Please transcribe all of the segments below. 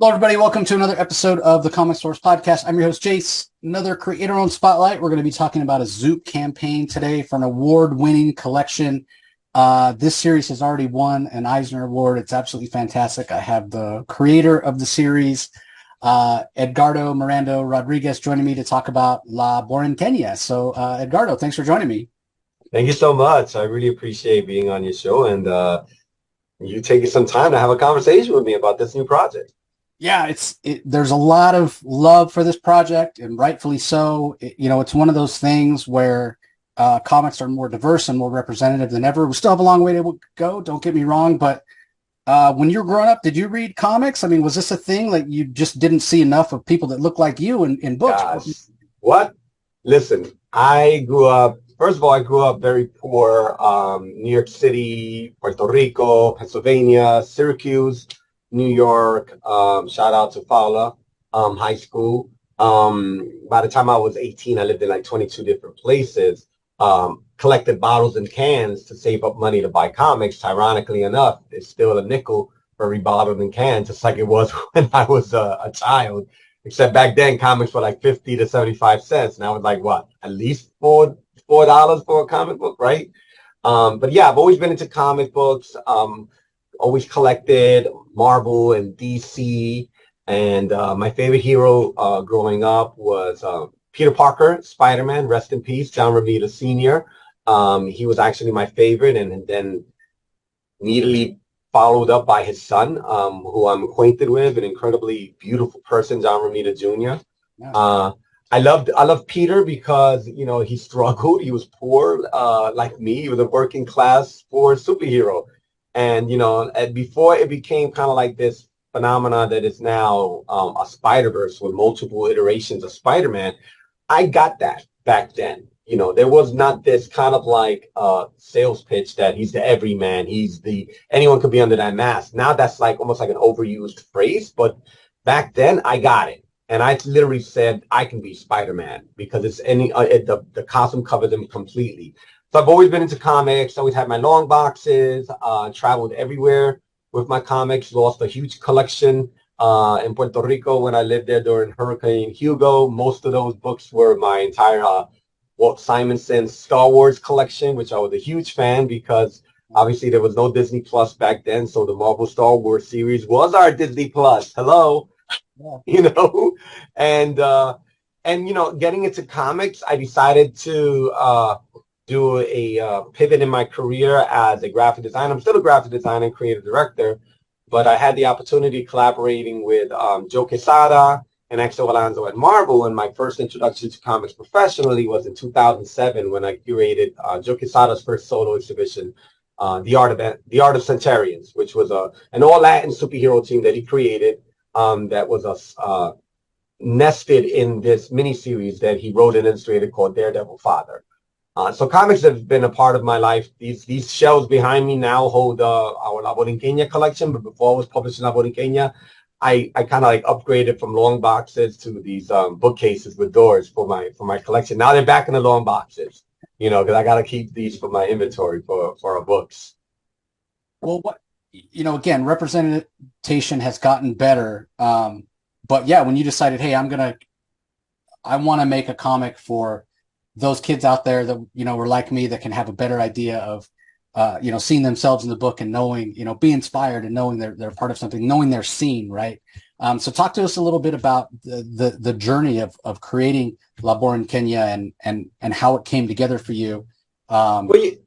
Hello, everybody. Welcome to another episode of the Comic Source Podcast. I'm your host, Jace. Another creator-owned spotlight. We're going to be talking about a Zoop campaign today for an award-winning collection. This series has already won an Eisner-award. It's absolutely fantastic. I have the creator of the series, Edgardo Miranda-Rodriguez, joining me to talk about Borinqueña. So, Edgardo, thanks for joining me. Thank you so much. I really appreciate being on your show and you taking some time to have a conversation with me about this new project. Yeah, there's a lot of love for this project, and rightfully so. It's one of those things where comics are more diverse and more representative than ever. We still have a long way to go, don't get me wrong, but when you were growing up, did you read comics? I mean, was this a thing that you just didn't see enough of people that look like you in books? Gosh. What? Listen, first of all, I grew up very poor, New York City, Puerto Rico, Pennsylvania, Syracuse, New York, shout out to Fowler High School. By the time I was 18, I lived in like 22 different places, collected bottles and cans to save up money to buy comics. Ironically enough, it's still a nickel for every bottle and can, just like it was when I was a child, except back then comics were like 50 to 75 cents. Now it's like, what, at least $4 for a comic book, right? But yeah, I've always been into comic books. Always collected Marvel and DC, and my favorite hero growing up was Peter Parker, Spider-Man, rest in peace, John Romita Sr. He was actually my favorite, and then immediately followed up by his son, who I'm acquainted with, an incredibly beautiful person, John Romita Jr. Yeah. I loved Peter because, he struggled. He was poor, like me. He was a working class poor superhero. And, before it became kind of like this phenomena that is now a Spider-Verse with multiple iterations of Spider-Man, I got that back then. There was not this kind of like sales pitch that he's the everyman. Anyone could be under that mask. Now that's like almost like an overused phrase. But back then I got it. And I literally said, I can be Spider-Man because the costume covers him completely. So I've always been into comics, always had my long boxes, traveled everywhere with my comics, lost a huge collection in Puerto Rico when I lived there during Hurricane Hugo. Most of those books were my entire Walt Simonson's Star Wars collection, which I was a huge fan because obviously there was no Disney Plus back then. So the Marvel Star Wars series was our Disney Plus. Hello, and getting into comics, I decided to do a pivot in my career as a graphic designer. I'm still a graphic designer and creative director, but I had the opportunity collaborating with Joe Quesada and Axel Alonso at Marvel, and my first introduction to comics professionally was in 2007 when I curated Joe Quesada's first solo exhibition, The Art of Centurions, which was an all-Latin superhero team that he created that was nested in this miniseries that he wrote and illustrated called Daredevil Father. So comics have been a part of my life. These shelves behind me now hold our La Borinqueña collection, but before I was publishing La Borinqueña, I kind of like upgraded from long boxes to these bookcases with doors for my collection. Now they're back in the long boxes, because I got to keep these for my inventory for our books. Well, again, representation has gotten better. But yeah, when you decided, hey, I want to make a comic for those kids out there that, were like me, that can have a better idea of, seeing themselves in the book and knowing, be inspired and knowing they're part of something, knowing they're seen, right? So talk to us a little bit about the journey of creating La Borinqueña and how it came together for you. Growing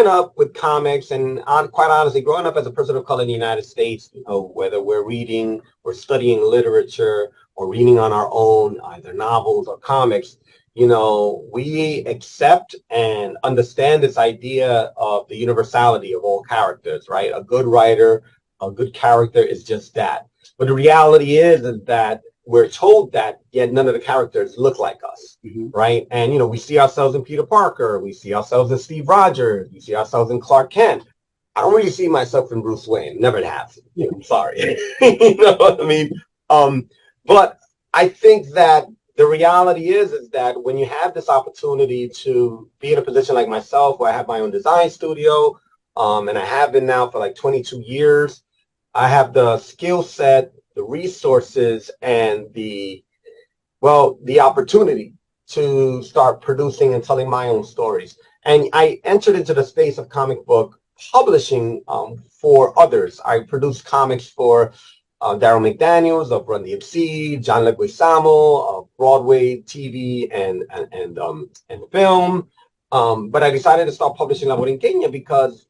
up with comics and quite honestly, growing up as a person of color in the United States, whether we're reading or studying literature or reading on our own, either novels or comics, we accept and understand this idea of the universality of all characters, right? A good writer, a good character is just that. But the reality is that we're told that yet none of the characters look like us, right? And, we see ourselves in Peter Parker. We see ourselves in Steve Rogers. We see ourselves in Clark Kent. I don't really see myself in Bruce Wayne. Never have. I'm sorry. You know what I mean? But I think that the reality is that when you have this opportunity to be in a position like myself, where I have my own design studio, and I have been now for like 22 years, I have the skill set the resources and the opportunity to start producing and telling my own stories. And I entered into the space of comic book publishing for others. I produced comics for Daryl McDaniels of Run DMC, John Leguizamo of Broadway, TV, and film. But I decided to start publishing La Borinqueña because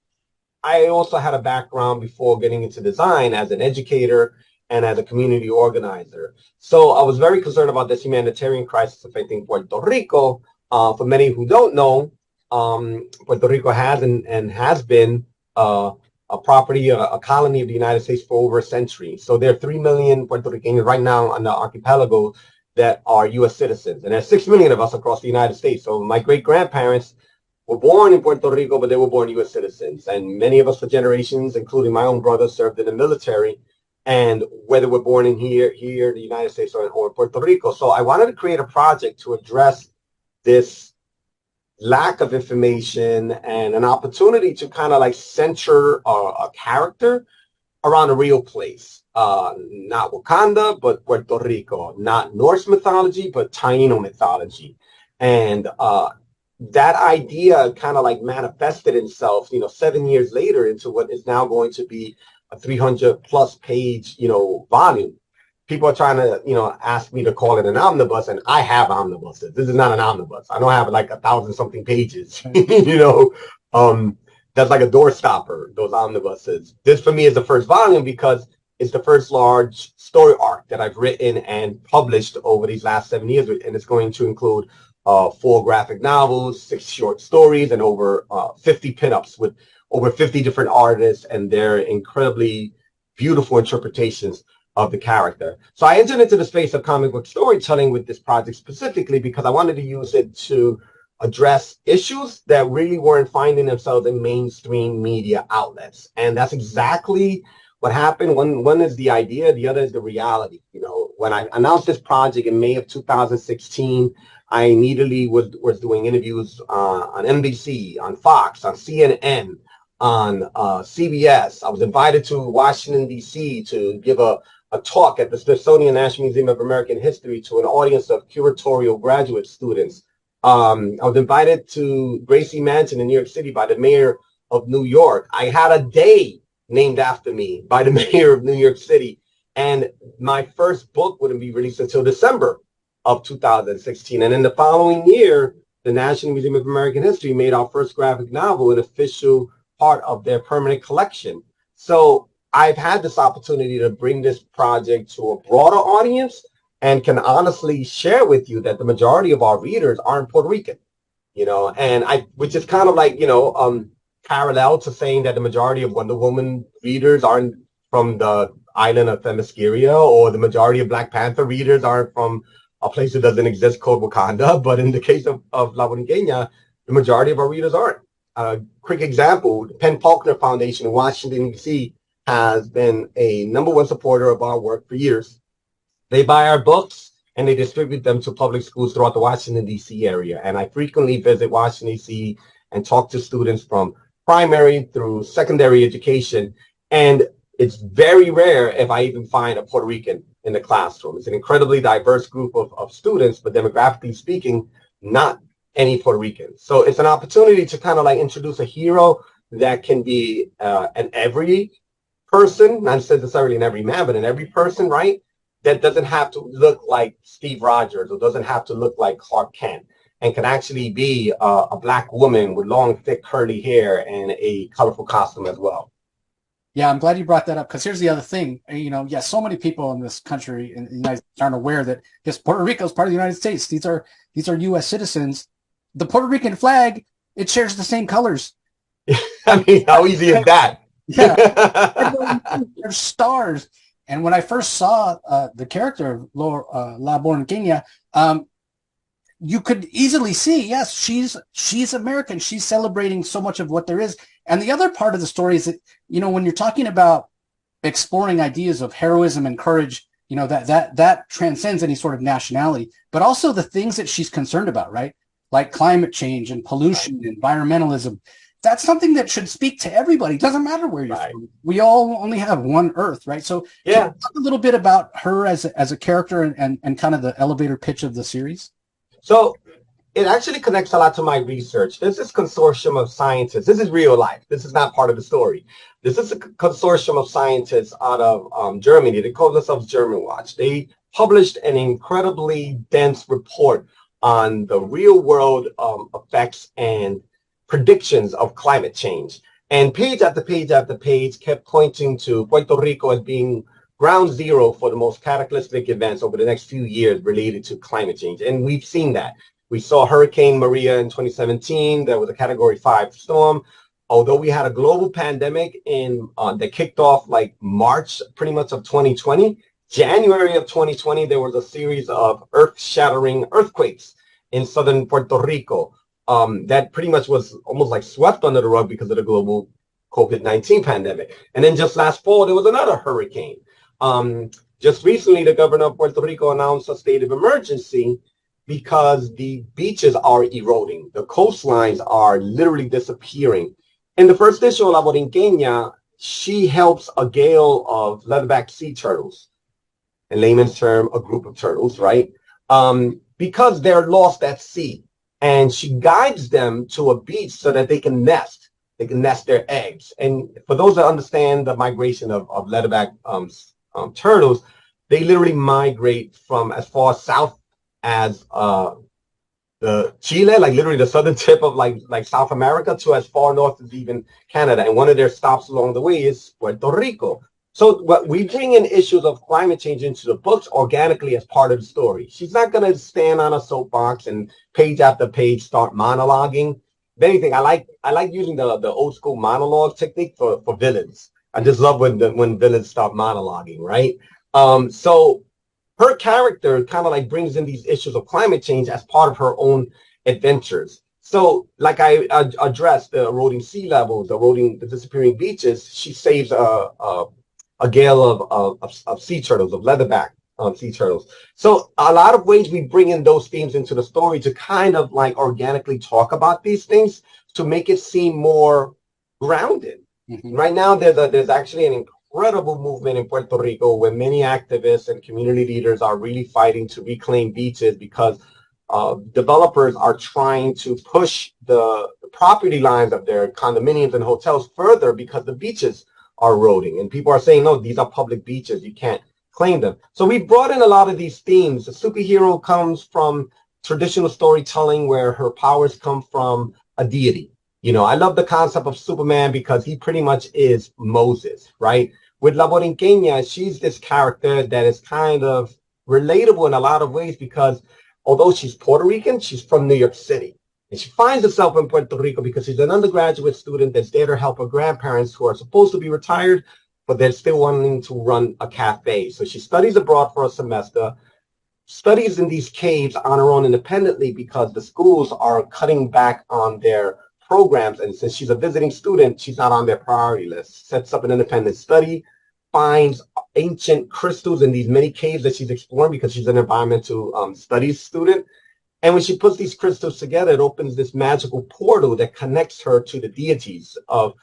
I also had a background before getting into design as an educator and as a community organizer. So I was very concerned about this humanitarian crisis affecting Puerto Rico. For many who don't know, Puerto Rico has and has been a property, a colony of the United States for over a century. So there are 3 million Puerto Ricans right now on the archipelago that are U.S. citizens. And there's 6 million of us across the United States. So my great-grandparents were born in Puerto Rico, but they were born U.S. citizens. And many of us for generations, including my own brother, served in the military. And whether we're born in here, the United States, or in Puerto Rico. So I wanted to create a project to address this lack of information and an opportunity to kind of like center a character around a real place. Not Wakanda, but Puerto Rico. Not Norse mythology, but Taino mythology. And that idea kind of like manifested itself, 7 years later into what is now going to be a 300+ page, volume. People are trying to, ask me to call it an omnibus, and I have omnibuses. This is not an omnibus. I don't have like 1,000-something pages, that's like a door stopper, those omnibuses. This for me is the first volume because it's the first large story arc that I've written and published over these last 7 years. And it's going to include 4 graphic novels, 6 short stories, and over 50 pinups with over 50 different artists and their incredibly beautiful interpretations of the character. So I entered into the space of comic book storytelling with this project specifically because I wanted to use it to address issues that really weren't finding themselves in mainstream media outlets. And that's exactly what happened. One is the idea, the other is the reality. When I announced this project in May of 2016, I immediately was doing interviews on NBC, on Fox, on CNN, on CBS. I was invited to Washington, D.C. to give a talk at the Smithsonian National Museum of American History to an audience of curatorial graduate students. I was invited to Gracie Mansion in New York City by the mayor of New York. I had a day named after me by the mayor of New York City. And my first book wouldn't be released until December of 2016. And in the following year, the National Museum of American History made our first graphic novel an official part of their permanent collection. So I've had this opportunity to bring this project to a broader audience and can honestly share with you that the majority of our readers aren't Puerto Rican, which is kind of like, parallel to saying that the majority of Wonder Woman readers aren't from the island of Themyscira, or the majority of Black Panther readers aren't from a place that doesn't exist called Wakanda. But in the case of La Borinqueña, the majority of our readers aren't. A quick example, the Penn Faulkner Foundation in Washington, D.C. has been a #1 supporter of our work for years. They buy our books and they distribute them to public schools throughout the Washington, D.C. area. And I frequently visit Washington, D.C. and talk to students from primary through secondary education. And it's very rare if I even find a Puerto Rican in the classroom. It's an incredibly diverse group of students, but demographically speaking, not any Puerto Ricans. So it's an opportunity to kind of like introduce a hero that can be an every person, not necessarily an every man, but an every person, right? That doesn't have to look like Steve Rogers or doesn't have to look like Clark Kent, and can actually be a Black woman with long, thick, curly hair and a colorful costume as well. Yeah, I'm glad you brought that up, because here's the other thing. So many people in this country in the United States aren't aware that, yes, Puerto Rico is part of the United States. These are U.S. citizens. The Puerto Rican flag, it shares the same colors. I mean, how easy is that? Yeah, there's stars. And when I first saw the character of La Borinqueña, you could easily see, yes, she's American. She's celebrating so much of what there is. And the other part of the story is that, when you're talking about exploring ideas of heroism and courage, that transcends any sort of nationality, but also the things that she's concerned about, right? Like climate change and pollution, environmentalism. that's something that should speak to everybody. It doesn't matter where you're from. We all only have one Earth, right? So yeah. Can you talk a little bit about her as a character and kind of the elevator pitch of the series? So it actually connects a lot to my research. There's this consortium of scientists. This is real life. This is not part of the story. This is a consortium of scientists out of Germany. They call themselves German Watch. They published an incredibly dense report on the real world effects and predictions of climate change. And page after page after page kept pointing to Puerto Rico as being ground zero for the most cataclysmic events over the next few years related to climate change. And we've seen that. We saw Hurricane Maria in 2017. There was a Category 5 storm. Although we had a global pandemic that kicked off like March pretty much of 2020, January of 2020, there was a series of earth-shattering earthquakes in southern Puerto Rico that pretty much was almost like swept under the rug because of the global COVID-19 pandemic. And then just last fall, there was another hurricane. Just recently, the governor of Puerto Rico announced a state of emergency because the beaches are eroding. The coastlines are literally disappearing. In the first issue of La Borinqueña, she helps a gale of leatherback sea turtles, in layman's term, a group of turtles, right? Because they're lost at sea. And she guides them to a beach so that they can nest. They can nest their eggs. And for those that understand the migration of leatherback turtles, they literally migrate from as far south as the Chile, like literally the southern tip of like South America, to as far north as even Canada. And one of their stops along the way is Puerto Rico. So what we bring in issues of climate change into the books organically as part of the story. She's not going to stand on a soapbox and page after page start monologuing. If anything, I like using the old school monologue technique for villains. I just love when villains start monologuing, right? So her character kind of like brings in these issues of climate change as part of her own adventures. So like I addressed the eroding sea levels, the disappearing beaches, she saves a gale of sea turtles, of leatherback sea turtles. So a lot of ways we bring in those themes into the story to kind of like organically talk about these things to make it seem more grounded. Mm-hmm. Right now, there's actually an incredible movement in Puerto Rico where many activists and community leaders are really fighting to reclaim beaches because developers are trying to push the property lines of their condominiums and hotels further because the beaches are eroding. And people are saying, no, these are public beaches. You can't claim them. So we brought in a lot of these themes. The superhero comes from traditional storytelling where her powers come from a deity. You know, I love the concept of Superman because he pretty much is Moses, right? With La Borinqueña, she's this character that is kind of relatable in a lot of ways because although she's Puerto Rican, she's from New York City. And she finds herself in Puerto Rico because she's an undergraduate student that's there to help her grandparents who are supposed to be retired, but they're still wanting to run a cafe. So she studies abroad for a semester, studies in these caves on her own independently because the schools are cutting back on their programs. And since she's a visiting student, she's not on their priority list. Sets up an independent study, finds ancient crystals in these many caves that she's exploring because she's an environmental studies student. And when she puts these crystals together, it opens this magical portal that connects her to the deities of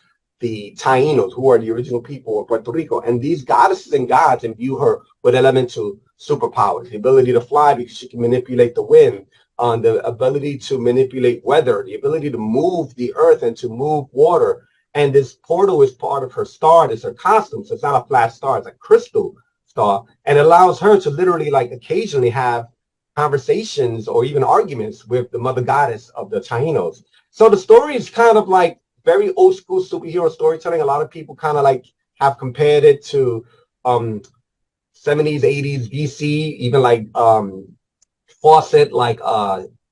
the Taínos, who are the original people of Puerto Rico. And these goddesses and gods imbue her with elemental superpowers, the ability to fly because she can manipulate the wind, the ability to manipulate weather, the ability to move the earth and to move water. And this portal is part of her star. It's her costume. So it's not a flat star. It's a crystal star. And it allows her to literally like occasionally have conversations or even arguments with the mother goddess of the Taínos. So the story is kind of like very old school superhero storytelling. A lot of people kind of like have compared it to 70s, 80s DC, even like Fawcett, like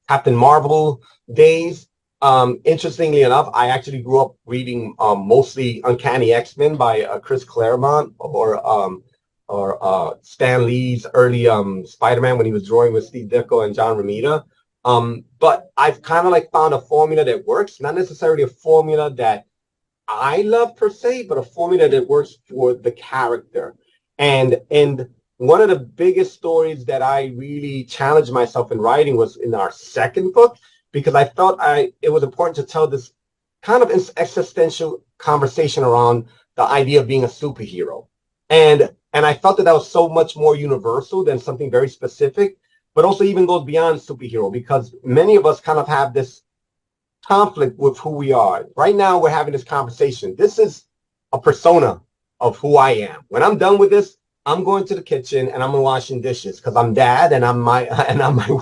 Captain Marvel days. Interestingly enough, I actually grew up reading mostly Uncanny X-Men by Chris Claremont or Stan Lee's early Spider-Man when he was drawing with Steve Ditko and John Romita. But I've kind of like found a formula that works, not necessarily a formula that I love per se, but a formula that works for the character. And one of the biggest stories that I really challenged myself in writing was in our second book, because I felt it was important to tell this kind of existential conversation around the idea of being a superhero. And I felt that that was so much more universal than something very specific, but also even goes beyond superhero, because many of us kind of have this conflict with who we are. Right now, we're having this conversation. This is a persona of who I am. When I'm done with this, I'm going to the kitchen and I'm washing dishes because I'm dad and I'm my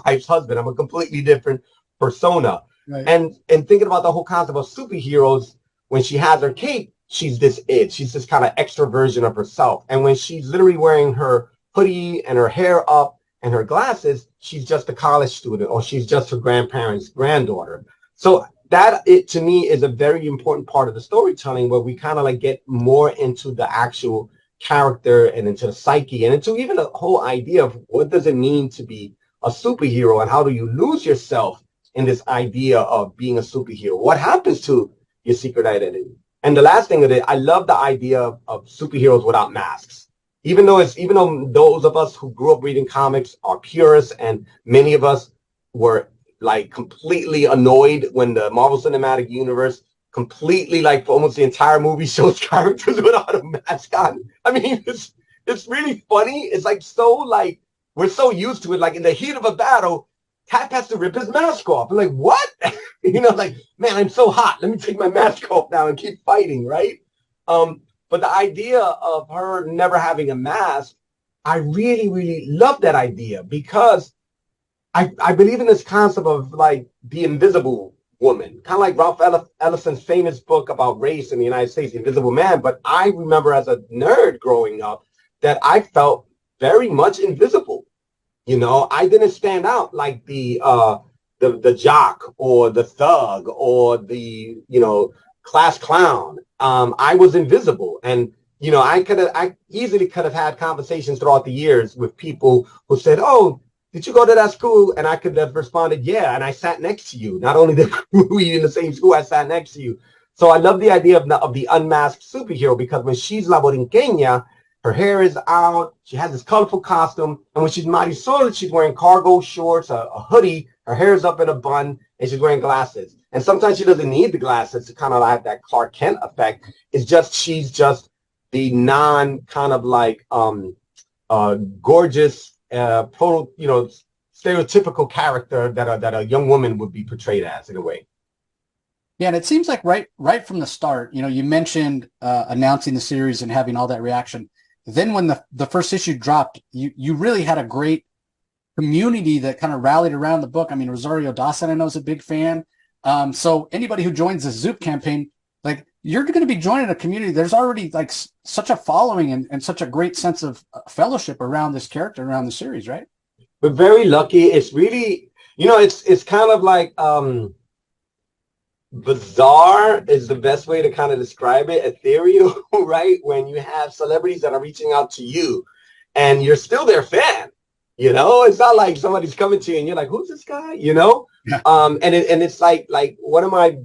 wife's husband. I'm a completely different persona. Right. And thinking about the whole concept of superheroes, when she has her cape, she's this it. She's this kind of extra version of herself. And when she's literally wearing her hoodie and her hair up and her glasses, she's just a college student, or she's just her grandparents' granddaughter. So that, it to me, is a very important part of the storytelling, where we kind of like get more into the actual character and into the psyche and into even the whole idea of what does it mean to be a superhero, and how do you lose yourself in this idea of being a superhero? What happens to your secret identity? And the last thing of it, I love the idea of superheroes without masks. Even though those of us who grew up reading comics are purists, and many of us were like completely annoyed when the Marvel Cinematic Universe completely, like, for almost the entire movie, shows characters without a mask on. I mean, it's really funny. It's like, so like, we're so used to it. Like, in the heat of a battle, Cap has to rip his mask off. I'm like, what? You know, like, man, I'm so hot. Let me take my mask off now and keep fighting, right? But the idea of her never having a mask, I really, really love that idea, because I believe in this concept of like the invisible woman, kind of like Ralph Ellison's famous book about race in the United States, The Invisible Man. But I remember as a nerd growing up that I felt very much invisible. You know, I didn't stand out like the jock or the thug or the, you know, class clown. I was invisible. And, you know, I easily could have had conversations throughout the years with people who said, "Oh, did you go to that school?" And I could have responded, "Yeah, and I sat next to you. Not only did we in the same school, I sat next to you." So I love the idea of the unmasked superhero, because when she's La Borinqueña, her hair is out, she has this colorful costume, and when she's Marisol, she's wearing cargo shorts, a hoodie, her hair is up in a bun, and she's wearing glasses. And sometimes she doesn't need the glasses to kind of have that Clark Kent effect. It's just, she's just the non kind of like gorgeous, stereotypical character that a young woman would be portrayed as, in a way. Yeah, and it seems like right from the start, you know, you mentioned announcing the series and having all that reaction. Then when the first issue dropped, you really had a great community that kind of rallied around the book. I mean, Rosario Dawson, I know, is a big fan. So anybody who joins the Zoop campaign, like, you're going to be joining a community. There's already like such a following and such a great sense of fellowship around this character, around the series, right? We're very lucky. It's really, you know, it's kind of like bizarre is the best way to kind of describe it. Ethereal, right? When you have celebrities that are reaching out to you and you're still their fan, you know, it's not like somebody's coming to you and you're like, "Who's this guy?" You know? Yeah. And it's like one of my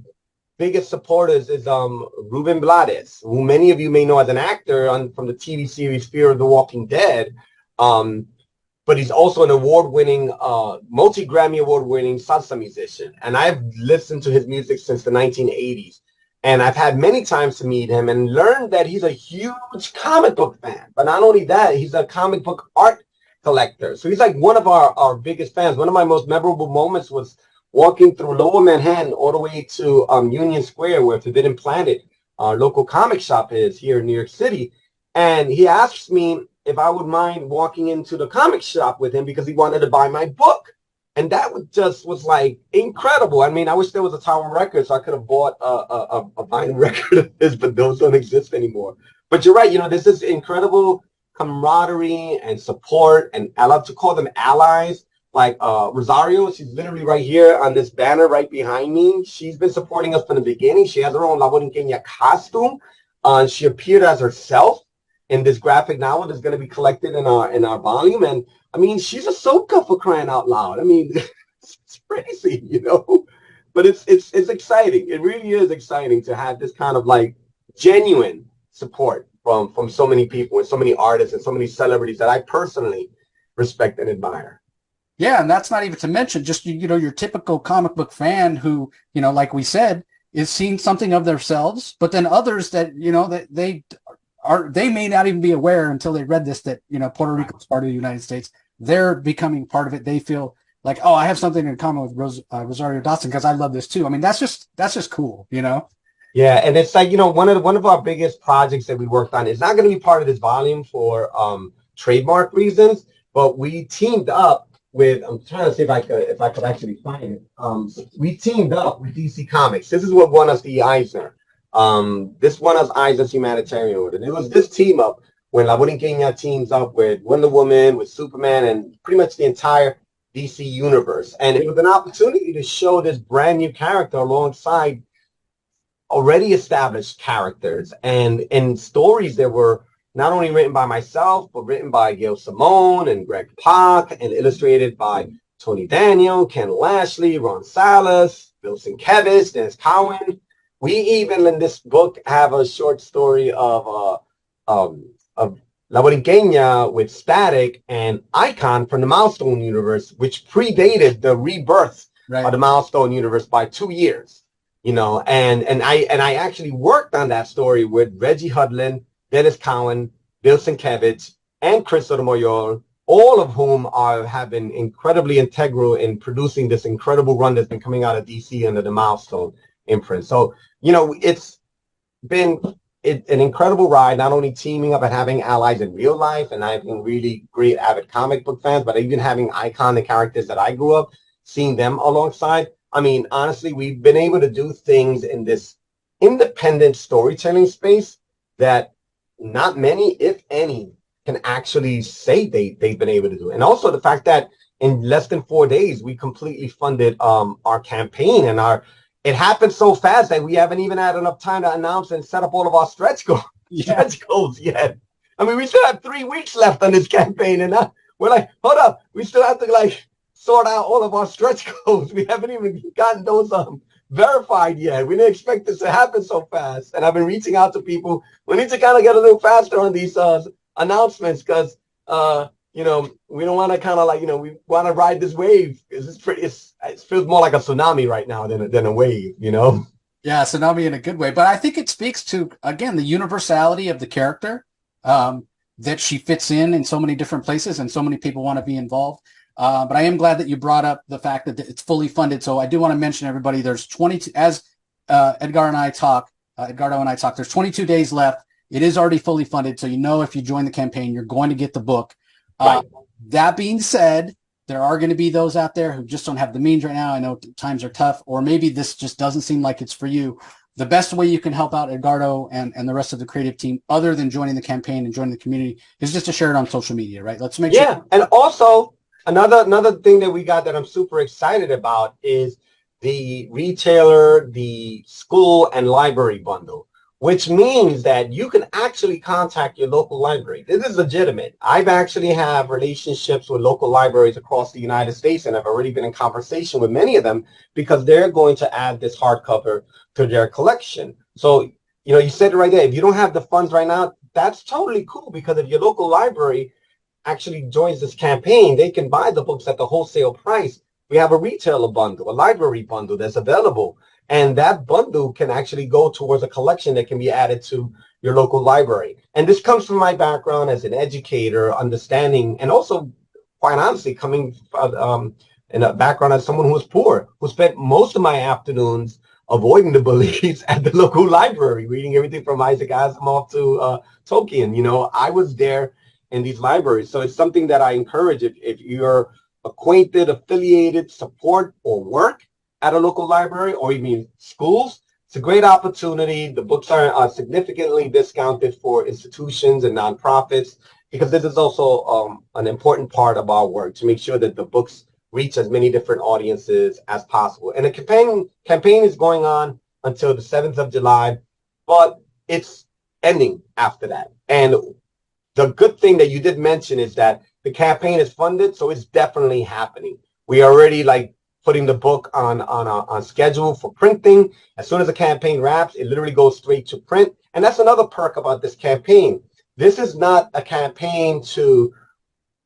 biggest supporters is Ruben Blades, who many of you may know as an actor from the TV series Fear of the Walking Dead. But he's also an award-winning, multi-Grammy award-winning salsa musician. And I've listened to his music since the 1980s. And I've had many times to meet him and learned that he's a huge comic book fan. But not only that, he's a comic book art collector. So he's like one of our biggest fans. One of my most memorable moments was walking through Lower Manhattan all the way to Union Square, where Forbidden Planet, our local comic shop, is here in New York City. And he asked me if I would mind walking into the comic shop with him because he wanted to buy my book. And that was like incredible. I mean, I wish there was a Tower Record so I could have bought a vinyl record of his, but those don't exist anymore. But you're right. You know, there's this incredible camaraderie and support, and I love to call them allies. Like Rosario, she's literally right here on this banner right behind me. She's been supporting us from the beginning. She has her own La Borinqueña costume. She appeared as herself in this graphic novel that's going to be collected in our volume. And I mean, she's a Ahsoka, for crying out loud. I mean, it's crazy, you know, but it's exciting. It really is exciting to have this kind of like genuine support from so many people and so many artists and so many celebrities that I personally respect and admire. Yeah, and that's not even to mention just, you know, your typical comic book fan who, you know, like we said, is seeing something of themselves, but then others that, you know, that they may not even be aware until they read this that, you know, Puerto Rico is part of the United States. They're becoming part of it. They feel like, oh, I have something in common with Rosario Dawson because I love this too. I mean, that's just cool, you know? Yeah, and it's like, you know, one of our biggest projects that we worked on is not going to be part of this volume for trademark reasons, but we teamed up with, I'm trying to see if I could actually find it. We teamed up with DC Comics. This is what won us the Eisner. This won us Eisner's Humanitarian Award. And it was this team up when La Borinqueña teams up with Wonder Woman, with Superman, and pretty much the entire DC universe. And it was an opportunity to show this brand new character alongside already established characters and stories that were not only written by myself, but written by Gail Simone and Greg Pak and illustrated by Tony Daniel, Ken Lashley, Ron Salas, Bill Sienkiewicz, Dennis Cowan. We even in this book have a short story of La Borinqueña with Static and Icon from the Milestone universe, which predated the rebirth of the Milestone universe by 2 years. You know, and I actually worked on that story with Reggie Hudlin, Dennis Cowan, Bill Sienkiewicz, and Chris Sotomayor, all of whom have been incredibly integral in producing this incredible run that's been coming out of DC under the Milestone imprint. So, you know, it's been an incredible ride, not only teaming up and having allies in real life and having really great avid comic book fans, but even having iconic characters that I grew up, seeing them alongside. I mean, honestly, we've been able to do things in this independent storytelling space that not many, if any, can actually say they've been able to do. And also the fact that in less than 4 days, we completely funded our campaign, and it happened so fast that we haven't even had enough time to announce and set up all of our stretch goals yet. I mean, we still have 3 weeks left on this campaign, and we're like, hold up, we still have to like sort out all of our stretch goals. We haven't even gotten those verified yet. We didn't expect this to happen so fast. And I've been reaching out to people. We need to kind of get a little faster on these announcements because, you know, we don't want to kind of like, you know, we want to ride this wave. It feels more like a tsunami right now than a wave, you know? Yeah, tsunami in a good way. But I think it speaks to, again, the universality of the character, that she fits in so many different places and so many people want to be involved. But I am glad that you brought up the fact that it's fully funded. So I do want to mention everybody, there's 22, as Edgardo and I talk, there's 22 days left. It is already fully funded. So, you know, if you join the campaign, you're going to get the book. Right. That being said, there are going to be those out there who just don't have the means right now. I know times are tough, or maybe this just doesn't seem like it's for you. The best way you can help out Edgardo and the rest of the creative team, other than joining the campaign and joining the community, is just to share it on social media, right? Let's make sure. Yeah, and also another thing that we got that I'm super excited about is the retailer, the school and library bundle, which means that you can actually contact your local library. This is legitimate. I've actually have relationships with local libraries across the United States, and I've already been in conversation with many of them because they're going to add this hardcover to their collection. So, you know, you said it right there. If you don't have the funds right now, that's totally cool, because if your local library actually joins this campaign, they can buy the books at the wholesale price. We have a retailer bundle, a library bundle that's available. And that bundle can actually go towards a collection that can be added to your local library. And this comes from my background as an educator, understanding, and also, quite honestly, coming in a background as someone who was poor, who spent most of my afternoons avoiding the bullies at the local library, reading everything from Isaac Asimov to Tolkien. You know, I was there in these libraries. So it's something that I encourage if you're acquainted, affiliated, support, or work at a local library or even schools. It's a great opportunity. The books are significantly discounted for institutions and nonprofits, because this is also an important part of our work, to make sure that the books reach as many different audiences as possible. And the campaign is going on until the 7th of July, but it's ending after that. And the good thing that you did mention is that the campaign is funded, so it's definitely happening. We are already like putting the book on schedule for printing. As soon as the campaign wraps, it literally goes straight to print. And that's another perk about this campaign. This is not a campaign to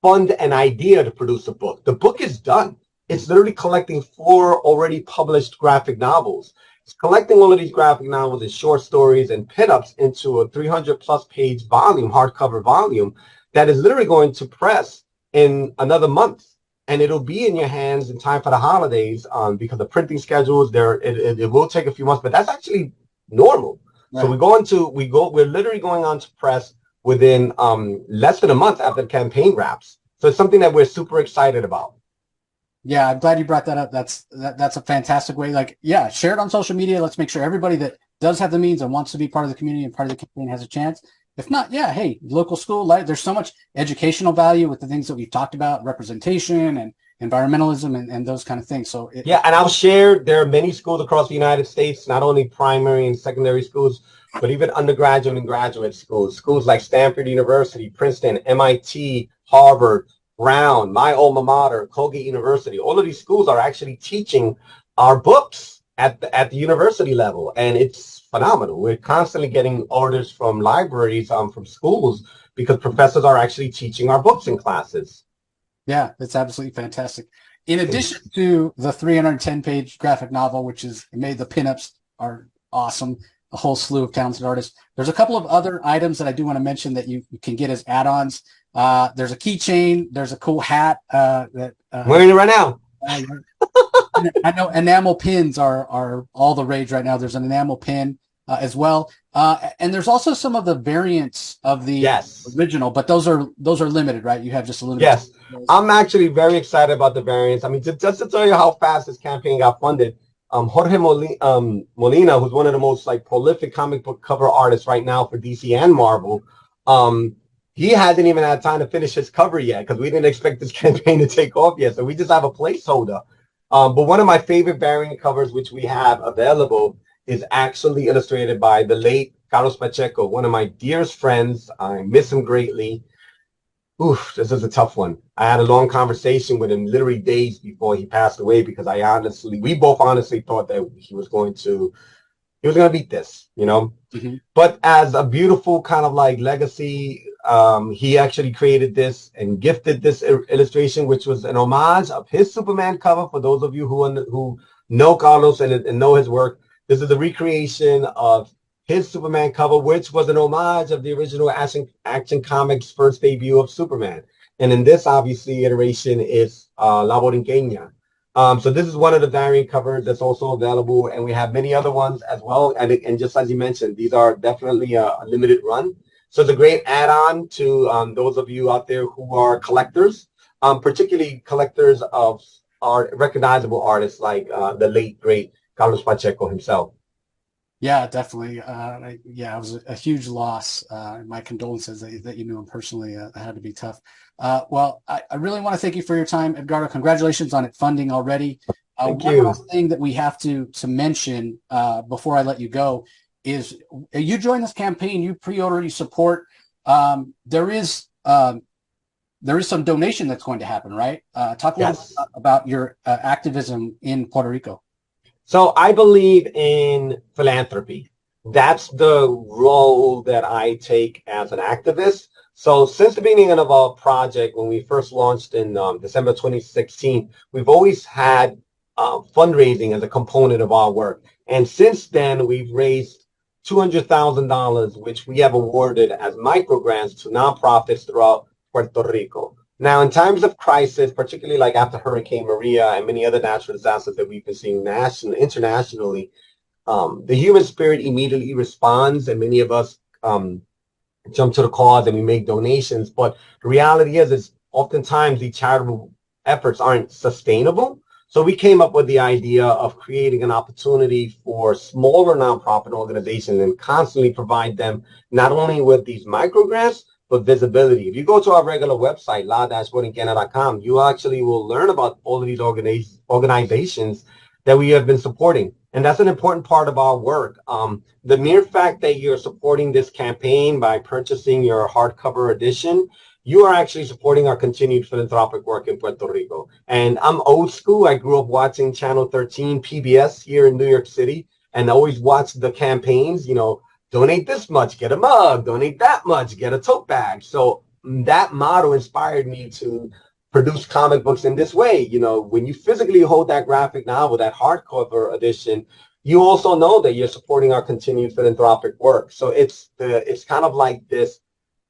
fund an idea to produce a book. The book is done. It's literally collecting 4 already published graphic novels. collecting all of these graphic novels and short stories and pinups into a 300+ page volume, hardcover volume, that is literally going to press in another month. And it'll be in your hands in time for the holidays, because the printing schedules there, it will take a few months, but that's actually normal. Right. So we're literally going on to press within less than a month after the campaign wraps. So it's something that we're super excited about. Yeah, I'm glad you brought that up. That's a fantastic way. Like, yeah, share it on social media. Let's make sure everybody that does have the means and wants to be part of the community and part of the campaign has a chance. If not, yeah, hey, local school, there's so much educational value with the things that we've talked about, representation and environmentalism and those kind of things. So yeah, and I'll share, there are many schools across the United States, not only primary and secondary schools, but even undergraduate and graduate schools. Schools like Stanford University, Princeton, MIT, Harvard, Brown, my alma mater, Colgate University. All of these schools are actually teaching our books at the university level, and it's phenomenal. We're constantly getting orders from libraries, from schools, because professors are actually teaching our books in classes. Yeah, it's absolutely fantastic. In addition to the 310-page graphic novel, which is made, the pinups are awesome, a whole slew of talented artists. There's a couple of other items that I do want to mention that you can get as add-ons. There's a keychain. There's a cool hat that wearing it right now. I know enamel pins are all the rage right now. There's an enamel pin as well, and there's also some of the variants of the original, but those are limited, right? You have just a little. Yes, I'm actually very excited about the variants. I mean, just to tell you how fast this campaign got funded, Jorge Molina, who's one of the most prolific comic book cover artists right now for DC and Marvel, he hasn't even had time to finish his cover yet because we didn't expect this campaign to take off yet. So we just have a placeholder. But one of my favorite variant covers, which we have available, is actually illustrated by the late Carlos Pacheco, one of my dearest friends. I miss him greatly. Oof, this is a tough one. I had a long conversation with him literally days before he passed away because we both honestly thought that he was going to beat this, you know? Mm-hmm. But as a beautiful kind of legacy, he actually created this and gifted this illustration, which was an homage of his Superman cover. For those of you who know Carlos and know his work, this is a recreation of his Superman cover, which was an homage of the original Action Comics first debut of Superman. And in this, obviously, iteration is La Borinqueña. So this is one of the variant covers that's also available, and we have many other ones as well. And just as you mentioned, these are definitely a limited run. So it's a great add-on to those of you out there who are collectors, particularly collectors of recognizable artists like the late, great Carlos Pacheco himself. Yeah, definitely. It was a huge loss. My condolences that you knew him personally. That had to be tough. Well, I really want to thank you for your time, Edgardo. Congratulations on it funding already. Thank you. One last thing that we have to mention before I let you go is you join this campaign, you pre-order, you support. There is some donation that's going to happen, right? Talk a little bit about your activism in Puerto Rico. So I believe in philanthropy. That's the role that I take as an activist. So since the beginning of our project, when we first launched in December 2016, we've always had fundraising as a component of our work. And since then, we've raised $200,000, which we have awarded as micro grants to nonprofits throughout Puerto Rico. Now, in times of crisis, particularly like after Hurricane Maria and many other natural disasters that we've been seeing internationally, the human spirit immediately responds, and many of us jump to the cause and we make donations. But the reality is oftentimes these charitable efforts aren't sustainable. So we came up with the idea of creating an opportunity for smaller nonprofit organizations and constantly provide them not only with these micro grants, but visibility. If you go to our regular website, la-borinquena.com, you actually will learn about all of these organizations that we have been supporting. And that's an important part of our work. The mere fact that you're supporting this campaign by purchasing your hardcover edition, you are actually supporting our continued philanthropic work in Puerto Rico. And I'm old school. I grew up watching Channel 13 PBS here in New York City and always watched the campaigns, donate this much, get a mug, donate that much, get a tote bag. So that motto inspired me to produce comic books in this way. When you physically hold that graphic novel, that hardcover edition, you also know that you're supporting our continued philanthropic work. So it's kind of like this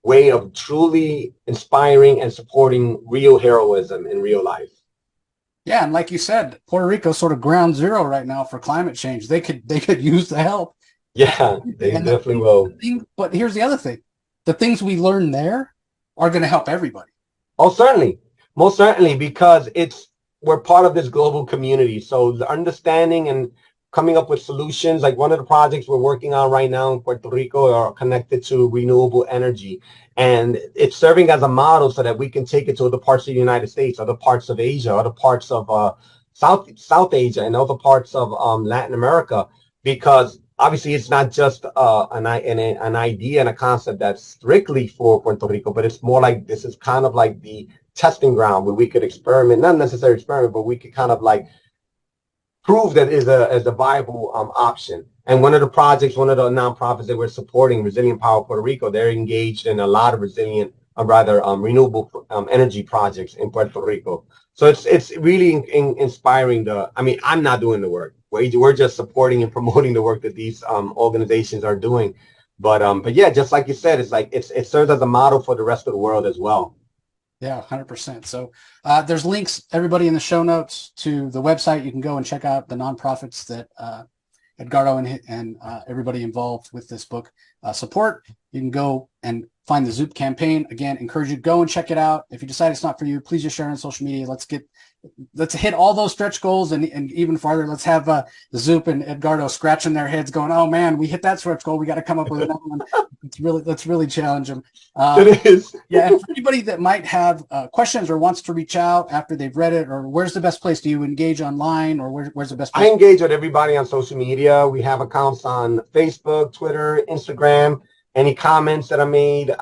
way of truly inspiring and supporting real heroism in real life. Yeah, and like you said, Puerto Rico's sort of ground zero right now for climate change. They could use the help. Yeah, they And definitely will. but here's the other thing: the things we learn there are going to help everybody. Oh, certainly. Most certainly, because we're part of this global community. So the understanding and coming up with solutions, like one of the projects we're working on right now in Puerto Rico are connected to renewable energy. And it's serving as a model so that we can take it to other parts of the United States, other parts of Asia, other parts of South Asia, and other parts of Latin America, because obviously it's not just an idea and a concept that's strictly for Puerto Rico, but it's more like this is kind of like the testing ground where we could experiment, not necessarily experiment, but we could kind of like prove that is a viable option. And one of the nonprofits that we're supporting, Resilient Power Puerto Rico, they're engaged in a lot of resilient, renewable energy projects in Puerto Rico. So it's really inspiring. I mean, I'm not doing the work. We're just supporting and promoting the work that these organizations are doing. But yeah, just like you said, it's like it serves as a model for the rest of the world as well. Yeah, 100%. So there's links, everybody, in the show notes to the website. You can go and check out the nonprofits that Edgardo and everybody involved with this book support. You can go and find the Zoop campaign. Again, encourage you to go and check it out. If you decide it's not for you, please just share it on social media. Let's hit all those stretch goals and even farther. Let's have the Zoop and Edgardo scratching their heads going, oh man, we hit that stretch goal. We got to come up with another one. Let's really challenge them. It is. Yeah, and for anybody that might have questions or wants to reach out after they've read it, or where's the best place? Do you engage online, or where's the best place? I engage with everybody on social media. We have accounts on Facebook, Twitter, Instagram. Any comments that are made,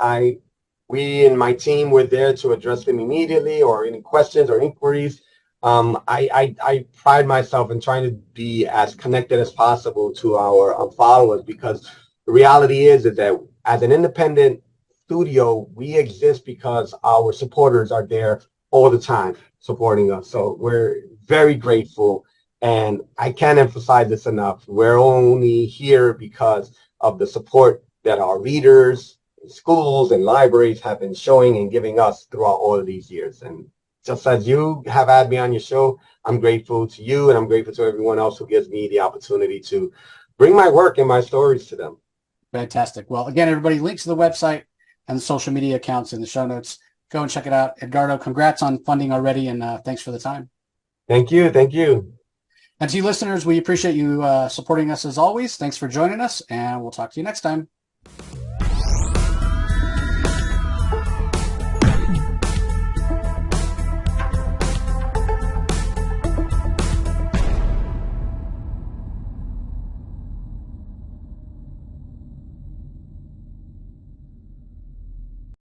we and my team were there to address them immediately, or any questions or inquiries. I pride myself in trying to be as connected as possible to our followers, because the reality is that as an independent studio, we exist because our supporters are there all the time supporting us. So we're very grateful, and I can't emphasize this enough. We're only here because of the support that our leaders, schools, and libraries have been showing and giving us throughout all of these years. And just as you have had me on your show, I'm grateful to you, and I'm grateful to everyone else who gives me the opportunity to bring my work and my stories to them. Fantastic. Well, again, everybody, links to the website and the social media accounts in the show notes. Go and check it out. Edgardo, congrats on funding already, and thanks for the time. Thank you. Thank you. And to you listeners, we appreciate you supporting us as always. Thanks for joining us, and we'll talk to you next time.